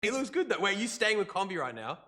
He looks good though. Wait, are you staying with Combi right now?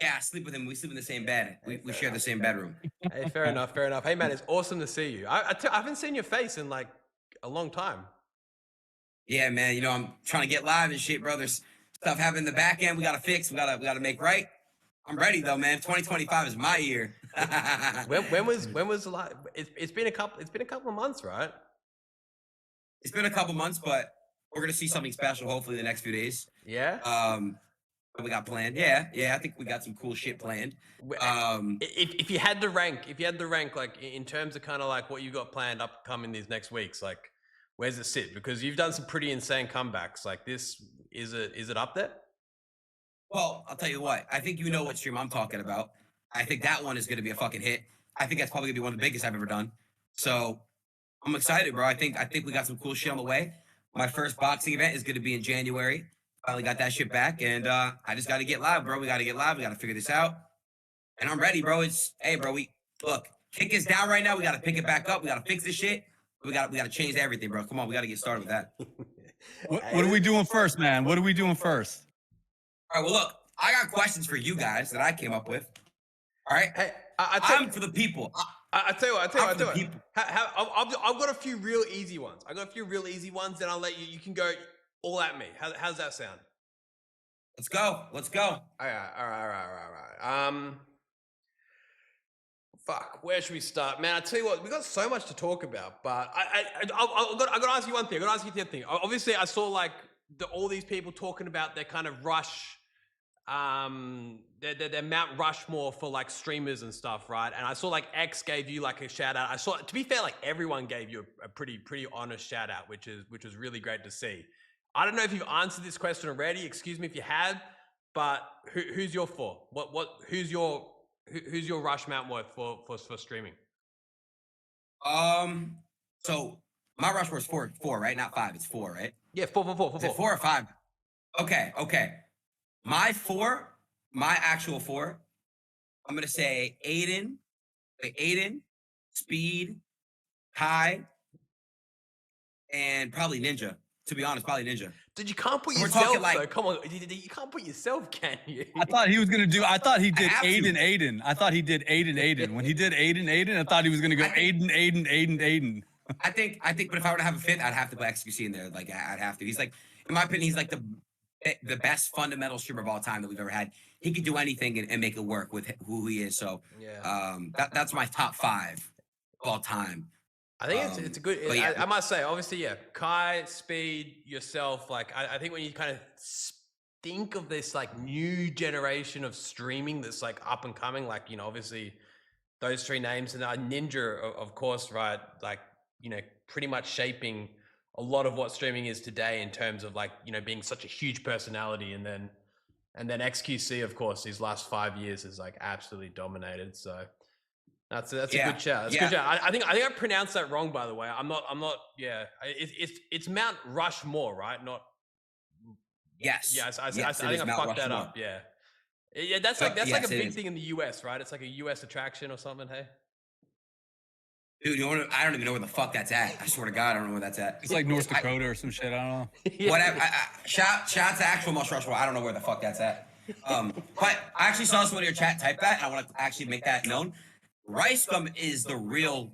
Yeah, I sleep with him. We sleep in the same bed. Hey, We fair share the enough. same bedroom. Hey, fair enough. Fair enough. Hey, man, it's awesome to see you. I haven't seen your face in like a long time. Yeah, man. You know, I'm trying to get live and shit, bro. There's stuff happening in the back end. We gotta fix. We gotta make right. I'm ready though, man. 2025 is my year. When was the last? It's been a couple. It's been a couple of months, right? It's been a couple months, but we're gonna see something special hopefully the next few days. Yeah. Um, we got planned. Yeah, yeah. I think we got some cool shit planned. If you had to rank, like in terms of kind of like what you got planned upcoming these next weeks, like where's it sit? Because you've done some pretty insane comebacks. Like this, is it up there? Well, I'll tell you what. I think you know what stream I'm talking about. I think that one is gonna be a fucking hit. I think that's probably gonna be one of the biggest I've ever done. So I'm excited, bro. I think we got some cool shit on the way. My first boxing event is gonna be in January. Finally got that shit back, and I just got to get live, bro. We got to get live. We got to figure this out, and I'm ready, bro. It's hey, bro. We look, kick is down right now. We got to pick it back up. We got to fix this shit. We got to change everything, bro. Come on, we got to get started with that. What are we doing first, man? What are we doing first? All right. Well, look, I got questions for you guys that I came up with. All right. Hey, I'm for the people. I tell you what. I'm for the people. I've got a few real easy ones. Then I'll let you. You can go all at me. How's that sound? Let's go. Let's go. All right. Fuck. Where should we start, man? I tell you what, we got so much to talk about. But I got to ask you one thing. I got to ask you the other thing. Obviously, I saw like all these people talking about their kind of rush, their Mount Rushmore for like streamers and stuff, right? And I saw like X gave you like a shout out. I saw, to be fair, like everyone gave you a pretty honest shout out, which was really great to see. I don't know if you've answered this question already. Excuse me if you have, but who's your for? Who's your rush Mount Worth for streaming? So my Rushmore is four, right? Not five. It's four, right? Yeah, four. Is it 4 or 5? Okay. My actual four, I'm gonna say Adin, Speed, Kai, and probably Ninja. To be honest, probably Ninja. Dude, you can't put We're yourself talking like- though. Come on, you can't put yourself, can you? I thought he was gonna do. I thought he did have to. Aiden. I thought he did Aiden. When he did Aiden, I thought he was gonna go Aiden. I think, but if I were to have a fifth, I'd have to put XQC in there. Like I'd have to. He's like, in my opinion, he's like the best fundamental streamer of all time that we've ever had. He could do anything and make it work with who he is. So Yeah. that's my top 5 of all time. I think it's a good. yeah. I must say, obviously, yeah. Kai, Speed, yourself. Like, I think when you kind of think of this like new generation of streaming that's like up and coming, like obviously those 3 names and Ninja, of course, right? Like pretty much shaping a lot of what streaming is today in terms of like being such a huge personality, and then XQC, of course, these last 5 years is like absolutely dominated. So. That's a good shout. That's a good shout. I think I pronounced that wrong, by the way. I'm not. Yeah, it's Mount Rushmore, right? Not. Yes. Yeah, I Yes, think I Mount fucked that Rushmore. up. Yeah. Yeah, that's So, like a yes, it big is. thing in the US, right? It's like a US attraction or something. Hey. Dude, I don't even know where the fuck that's at. I swear to God, I don't know where that's at. It's like North Dakota or some shit. I don't know. Yeah. Whatever. Shout to actual Mount Rushmore. I don't know where the fuck that's at. But I actually saw someone in your chat type that, and I want to actually make that known. Rice Gum is the real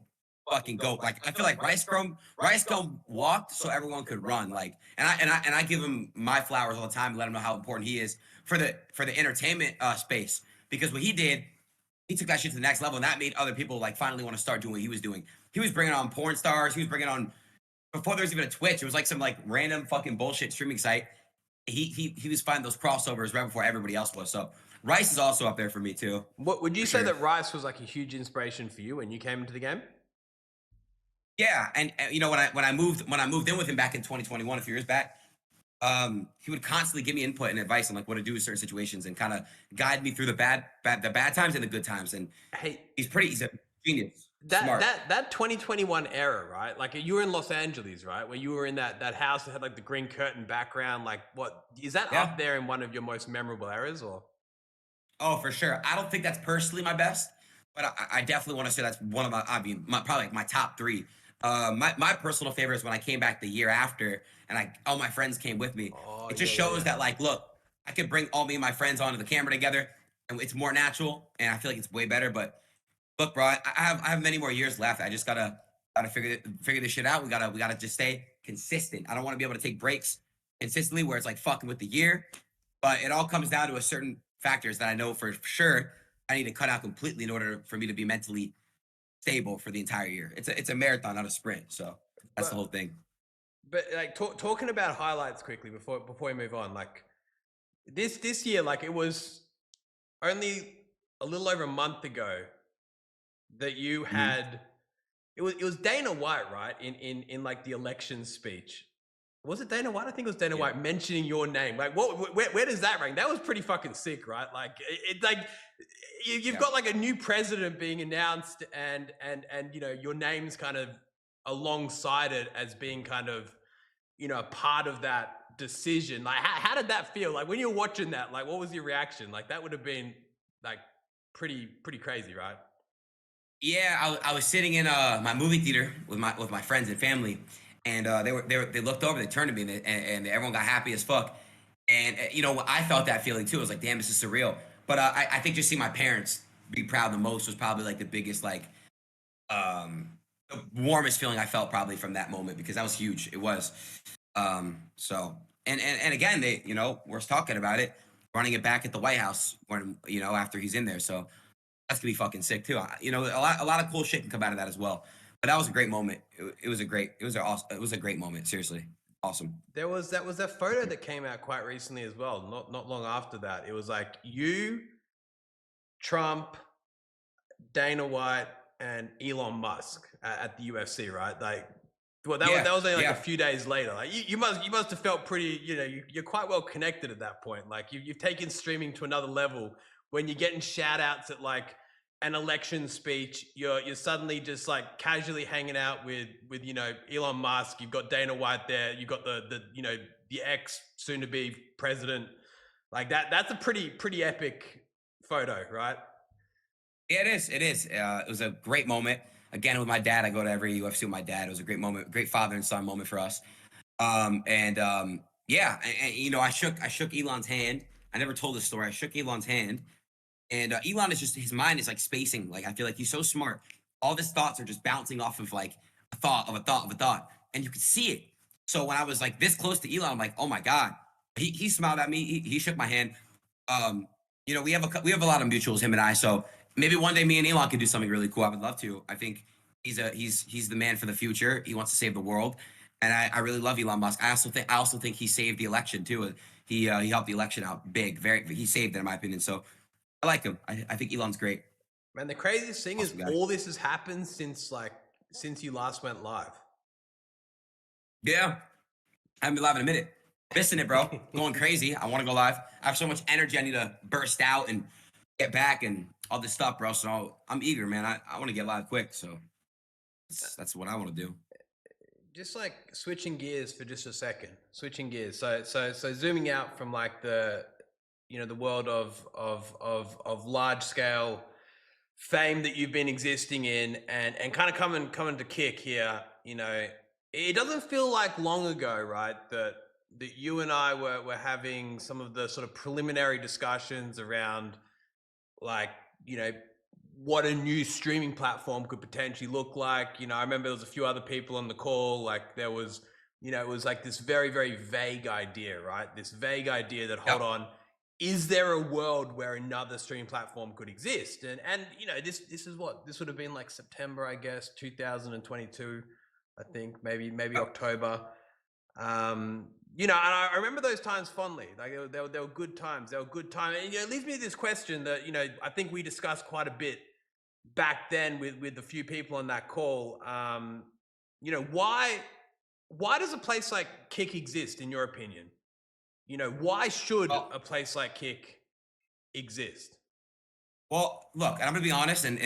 fucking goat. Like I feel like Rice Gum walked so everyone could run. Like, and I give him my flowers all the time and let him know how important he is for the entertainment space. Because what he did, he took that shit to the next level, and that made other people like finally want to start doing what he was doing. He was bringing on porn stars. He was bringing on, before there was even a Twitch. It was like some like random fucking bullshit streaming site. He was finding those crossovers right before everybody else was. So Rice is also up there for me too. What would you say that Rice was like a huge inspiration for you when you came into the game? Yeah, and when I moved in with him back in 2021, a few years back, he would constantly give me input and advice on like what to do in certain situations and kind of guide me through the bad times and the good times. And hey, he's a genius. That 2021 era, right? Like you were in Los Angeles, right? Where you were in that house that had like the green curtain background. Like, what is that up there in one of your most memorable eras, or? Oh, for sure. I don't think that's personally my best, but I definitely want to say that's one of probably like my top 3. My personal favorite is when I came back the year after, and all my friends came with me. Oh It just yeah, shows that like, look, I could bring all me and my friends onto the camera together, and it's more natural, and I feel like it's way better. But look, bro, I have many more years left. I just gotta figure this shit out. We gotta just stay consistent. I don't want to be able to take breaks consistently where it's like fucking with the year. But it all comes down to a certain factors that I know for sure I need to cut out completely in order for me to be mentally stable for the entire year. It's a marathon, not a sprint. So that's the whole but thing. like talking about highlights quickly before we move on. Like this year, like it was only a little over a month ago that you Mhm. had it was Dana White, right? In like the election speech. Was it Dana White? I think it was Dana Yeah. White mentioning your name. Like, where does that rank? That was pretty fucking sick, right? Like, like you've Yeah. got like a new president being announced, and you know your name's kind of alongside it as being kind of a part of that decision. Like, how did that feel? Like when you're watching that, like what was your reaction? Like that would have been like pretty crazy, right? Yeah, I was sitting in my movie theater with my friends and family, and they looked over, they turned to me, and everyone got happy as fuck. And I felt that feeling too. I was like, damn, this is surreal. But I think just seeing my parents be proud the most was probably like the biggest um the warmest feeling I felt probably from that moment because that was huge. It was. So and again, they we're talking about it, running it back at the White House when after he's in there. So that's gonna be fucking sick too. A lot of cool shit can come out of that as well. But that was a great moment. It was a great. It was a great moment. Seriously, awesome. That photo that came out quite recently as well. Not long after that, it was like you, Trump, Dana White, and Elon Musk at the UFC, right? Like, well, Yeah, that was only like a yeah. few days later. Like, you must have felt pretty. You're quite well connected at that point. Like, you've taken streaming to another level when you're getting shout outs at like an election speech. You're suddenly just like casually hanging out with Elon Musk. You've got Dana White there. You've got the ex soon to be president. Like that's a pretty epic photo, right? Yeah, it is. It is. It was a great moment. Again, with my dad, I go to every UFC with my dad. It was a great moment, great father and son moment for us. And yeah, I shook Elon's hand. I never told this story. I shook Elon's hand, and Elon is just his mind is like spacing. Like I feel like he's so smart. All of his thoughts are just bouncing off of like a thought of a thought of a thought, and you could see it. So when I was like this close to Elon, I'm like, oh my god. He smiled at me. He shook my hand. Um, we have a lot of mutuals, him and I. So maybe one day me and Elon could do something really cool. I would love to. I think he's the man for the future. He wants to save the world, and I really love Elon Musk. I also think he saved the election too. He helped the election out big. He saved it in my opinion. So I like him. I think Elon's great. Man, the craziest thing is Awesome guy. all this has happened since you last went live. Yeah. I haven't been live in a minute. Missing it, bro. Going crazy. I want to go live. I have so much energy. I need to burst out and get back and all this stuff, bro. So I'm eager, man. I want to get live quick. So that's what I want to do. Just like switching gears for just a second. Switching gears. So zooming out from like the world of large scale fame that you've been existing in, and kind of coming to kick here. It doesn't feel like long ago, right? That you and I were having some of the sort of preliminary discussions around like what a new streaming platform could potentially look like. I remember there was a few other people on the call. Like there was it was like this very vague idea, right? This vague idea that, hold Yep. on, is there a world where another streaming platform could exist? And this would have been like September, I guess, 2022. I think maybe Yep. October. And I remember those times fondly. Like they were good times. They were good times. And it leads me to this question that I think we discussed quite a bit back then with a few people on that call. Why does a place like Kick exist, in your opinion? Why should Well, a place like Kick exist? Well, look, and I'm gonna be honest, and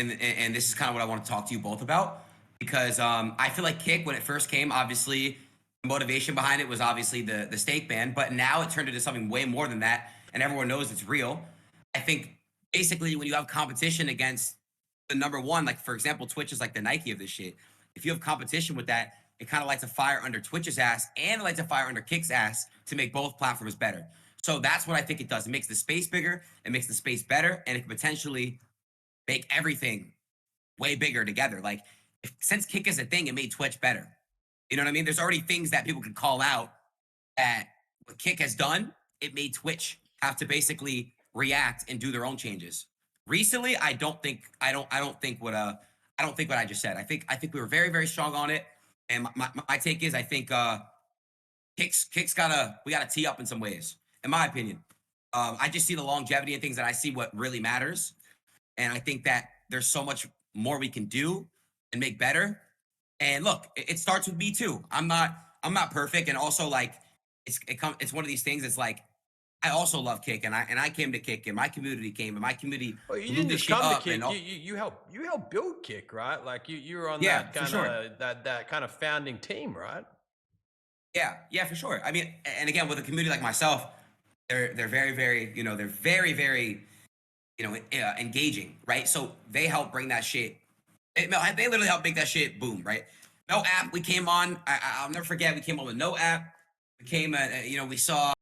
this is kind of what I want to talk to you both about because I feel like Kick when it first came, obviously the motivation behind it was obviously the steak ban, but now it turned into something way more than that, and everyone knows it's real. I think basically when you have competition against the number one, like for example, Twitch is like the Nike of this shit. if you have competition with that, it kind of lights a fire under Twitch's ass and it lights a fire under Kick's ass to make both platforms better. So that's what I think it does. It makes the space bigger, it makes the space better, and it can potentially make everything way bigger together. Like, since Kick is a thing, it made Twitch better. You know what I mean? There's already things that people could call out that what Kick has done. It made Twitch have to basically react and do their own changes. Recently, I don't think what I just said. I think we were very, very strong on it. And my take is I think Kick's we gotta tee up in some ways, in my opinion. I just see the longevity and things that I see what really matters. And I think that there's so much more we can do and make better. And look, it starts with me too. I'm not perfect. And also, like, it's one of these things. It's like, I also love Kick, and I came to Kick, and my community came, and my community Well, you blew didn't this just shit come to up. Kick. And You helped build Kick, right? Like you were on Yeah, that for kind sure. of that kind of founding team, right? Yeah, for sure. I mean, and again, with a community like myself, they're very, very, they're very, very, engaging, right? So they help bring that shit. They literally help make that shit boom, right? No app. We came on. I'll never forget. We came on with no app. We came, we saw